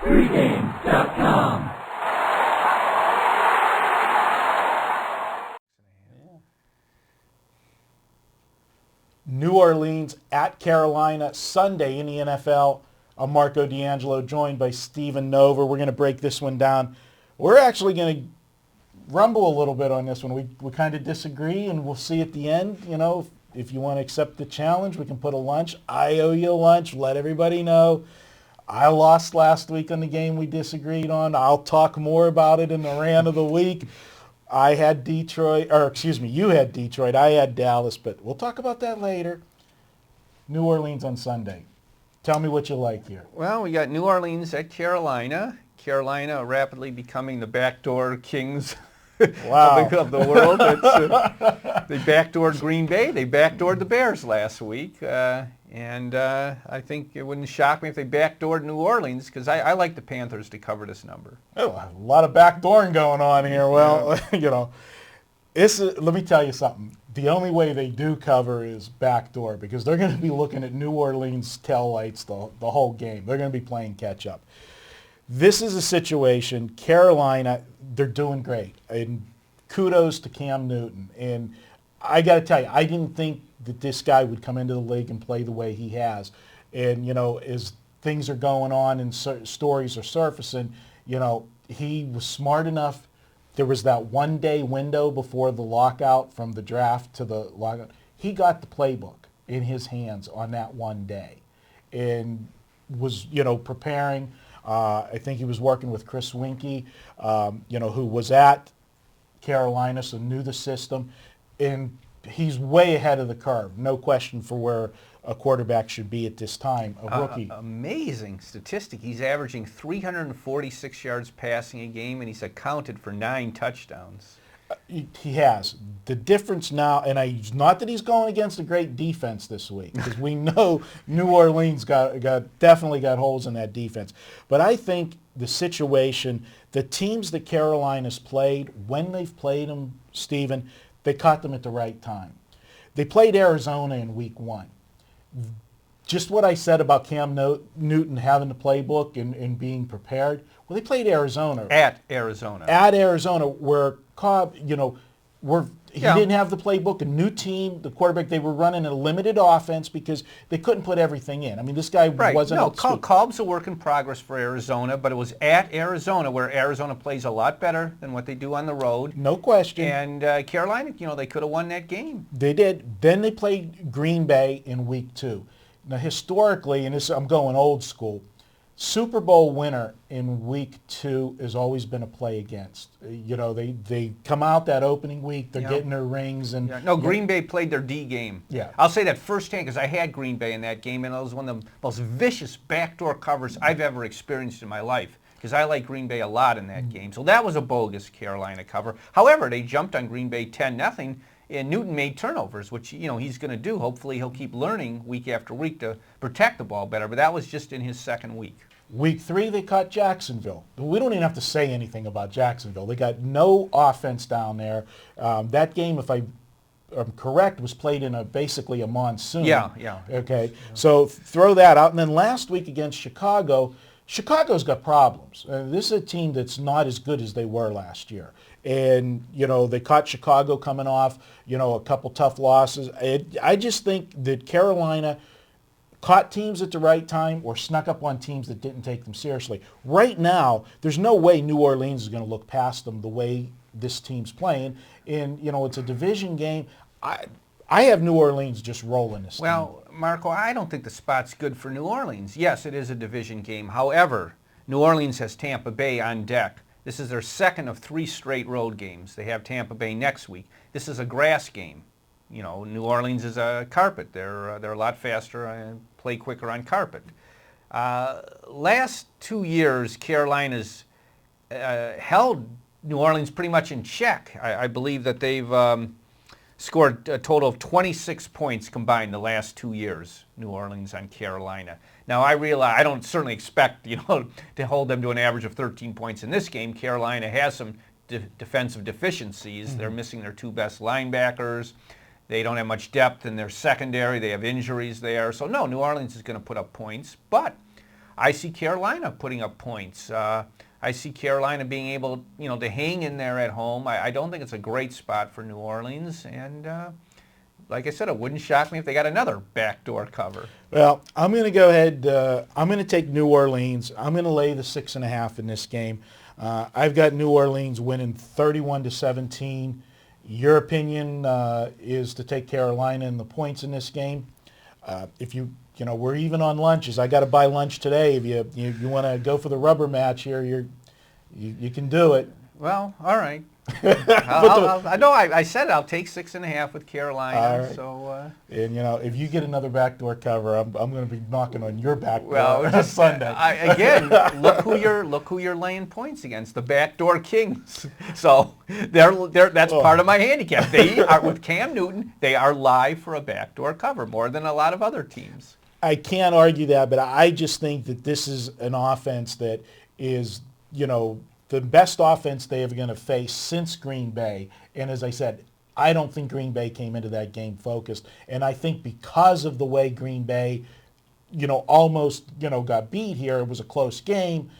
Pregame.com. New Orleans at Carolina Sunday in the NFL. I'm Marco D'Angelo, joined by Stephen Nover. We're going to break this one down. We're actually going to rumble a little bit on this one. We kind of disagree, and we'll see at the end. You know, if you want to accept the challenge, we can put a lunch. I owe you a lunch. Let everybody know. I lost last week on the game we disagreed on. I'll talk more about it in the rant of the week. I had Detroit, or excuse me, you had Detroit. I had Dallas, but we'll talk about that later. New Orleans on Sunday. Tell me what you like here. Well, we got New Orleans at Carolina. Carolina rapidly becoming the backdoor kings Wow. of the world. They backdoored Green Bay. They backdoored the Bears last week. And I think it wouldn't shock me if they backdoored New Orleans, because I like the Panthers to cover this number. Oh, a lot of backdooring going on here. Well, you know, let me tell you something. The only way they do cover is backdoor, because they're going to be looking at New Orleans taillights the whole game. They're going to be playing catch up. This is a situation, Carolina, they're doing great. And kudos to Cam Newton. And I got to tell you, I didn't think that this guy would come into the league and play the way he has. And, you know, as things are going on and stories are surfacing, you know, he was smart enough. There was that one-day window before the lockout from the draft to the lockout. He got the playbook in his hands on that one day and was, you know, preparing. I think he was working with Chris Winkie, you know, who was at Carolina, so knew the system. And he's way ahead of the curve, no question, for where a quarterback should be at this time, a rookie. Amazing statistic. He's averaging 346 yards passing a game, and he's accounted for 9 touchdowns. He has. The difference now, and not that he's going against a great defense this week, because we know New Orleans definitely got holes in that defense. But I think the situation, the teams that Carolina's played, when they've played them, Stephen, they caught them at the right time. They played Arizona in week 1. Just what I said about Cam Newton having the playbook and being prepared. Well, they played Arizona. At Arizona. At Arizona, where Cobb, you know, he didn't have the playbook, a new team, the quarterback. They were running a limited offense because they couldn't put everything in. I mean, this guy wasn't... No, Cobb's a work in progress for Arizona, but it was at Arizona, where Arizona plays a lot better than what they do on the road. No question. And Carolina, you know, they could have won that game. They did. Then they played Green Bay in week 2. Now, historically, and I'm going old school, Super Bowl winner in week 2 has always been a play against. You know, they come out that opening week, they're getting their rings. And No, Green Bay played their D game. Yeah. I'll say that firsthand, because I had Green Bay in that game, and it was one of the most vicious backdoor covers I've ever experienced in my life, because I like Green Bay a lot in that game. So that was a bogus Carolina cover. However, they jumped on Green Bay 10-0. And Newton made turnovers, which, you know, he's going to do. Hopefully he'll keep learning week after week to protect the ball better. But that was just in his second week. Week 3, they caught Jacksonville. We don't even have to say anything about Jacksonville. They got no offense down there. That game, if I'm correct, was played in basically a monsoon. Yeah. Okay, so throw that out. And then last week against Chicago, Chicago's got problems. This is a team that's not as good as they were last year. And, you know, they caught Chicago coming off, you know, a couple tough losses. I just think that Carolina caught teams at the right time or snuck up on teams that didn't take them seriously. Right now, there's no way New Orleans is going to look past them the way this team's playing. And, you know, it's a division game. I have New Orleans just rolling this Well, Marco, I don't think the spot's good for New Orleans. Yes, it is a division game. However, New Orleans has Tampa Bay on deck. This is their second of 3 straight road games. They have Tampa Bay next week. This is a grass game. You know, New Orleans is a carpet. They're a lot faster and play quicker on carpet. Last 2 years, Carolina's held New Orleans pretty much in check. I believe that they've scored a total of 26 points combined the last 2 years, New Orleans on Carolina. Now, I realize I don't certainly expect, you know, to hold them to an average of 13 points in this game. Carolina has some defensive deficiencies. Mm-hmm. They're missing their 2 best linebackers. They don't have much depth in their secondary. They have injuries there. So, no, New Orleans is going to put up points. But I see Carolina putting up points. I see Carolina being able, to hang in there at home. I don't think it's a great spot for New Orleans, and like I said, it wouldn't shock me if they got another backdoor cover. Well, I'm going to go ahead. I'm going to take New Orleans. I'm going to lay the 6.5 in this game. I've got New Orleans winning 31-17. Your opinion is to take Carolina in the points in this game. If we're even on lunches. I got to buy lunch today. If you want to go for the rubber match here, you can do it. Well, all right. I said I'll take 6.5 with Carolina. Right. So, and if you get another backdoor cover, I'm going to be knocking on your back door on Sunday. Again, look who you're laying points against, the backdoor Kings. So that's part of my handicap. They are with Cam Newton. They are live for a backdoor cover more than a lot of other teams. I can't argue that, but I just think that this is an offense that is, the best offense they are going to face since Green Bay. And as I said, I don't think Green Bay came into that game focused. And I think because of the way Green Bay, almost, got beat here, it was a close game,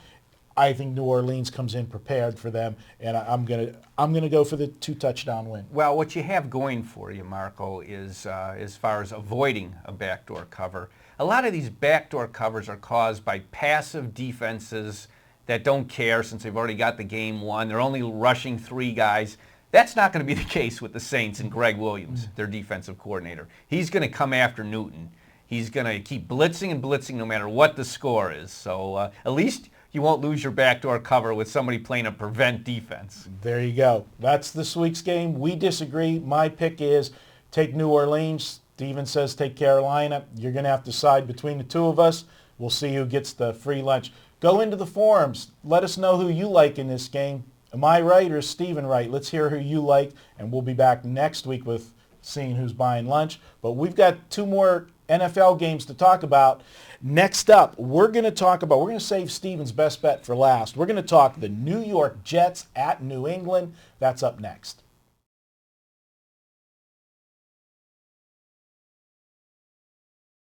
I think New Orleans comes in prepared for them. And I'm gonna go for the 2-touchdown win. Well, what you have going for you, Marco, is as far as avoiding a backdoor cover, a lot of these backdoor covers are caused by passive defenses that don't care since they've already got the game won. They're only rushing 3 guys. That's not going to be the case with the Saints and Greg Williams, their defensive coordinator. He's going to come after Newton. He's going to keep blitzing and blitzing no matter what the score is. So at least you won't lose your backdoor cover with somebody playing a prevent defense. There you go. That's this week's game. We disagree. My pick is take New Orleans. Steven says take Carolina. You're going to have to decide between the two of us. We'll see who gets the free lunch. Go into the forums. Let us know who you like in this game. Am I right or is Steven right? Let's hear who you like, and we'll be back next week with seeing who's buying lunch. But we've got 2 more NFL games to talk about. Next up, we're going to save Steven's best bet for last. We're going to talk the New York Jets at New England. That's up next.